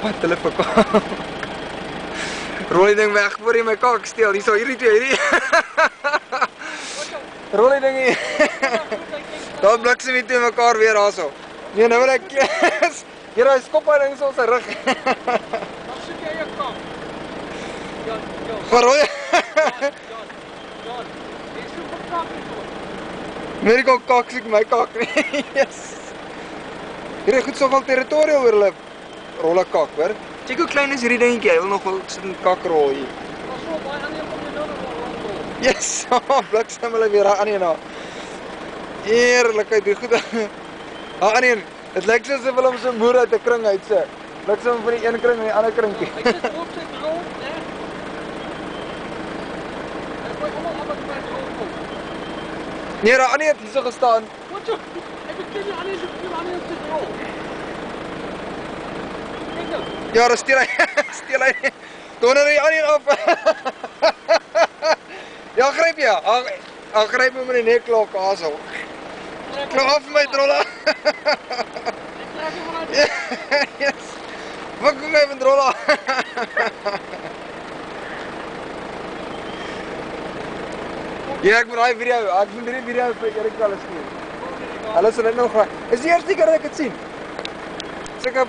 Wat telefoon. Rol die ding weg voor jy my kak steel. Hierso hierdie twee hierdie. Rol die ding hier. Daar bliksem die twee mekaar weer daarso. Nee, nou wil ek hier hy skop hy ding so op sy rug. Dan soek jy jou kak. Jan. Rol jy? Jan. Jy soek 'n kak hierso. Nee, ek kan kak soek my kak nie. Yes. Hier is goed soveel territorium oor hulle rolle kak, hoor. Kyk hoe klein is hierdie dingetjie. Hy wil nog wel sit 'n kakrol hier. Daar's so baie ander kom jy nou nog rondrol. Yes, bliksem hulle weer daar aan een na. Eerlikheid, die goed. Aan een. Dit lyk soos of hulle hom so moer uit 'n kring uitse. Bliksem van die een kring na die ander kringkie. Ek sit op sy rol, né? Ek gooi almal af wat by die rol kom. Nee, daar aan het hierso gestaan. Wat jy? Ek ken nie anders op die ander se rol. Kyk nou. Ja, daar steel hy. Steel hy. Donder hy aan een af. Ja, gryp jy. Ag gryp hom in die nekklok asel. Klop af my drolla. Yes. Wat kom jy van drolla? Ja, ek moet daai video, ek moet hierdie video vir Erik alles stuur. Hulle sal dit nou graag. Is die eerste keer dat ek dit sien. Seker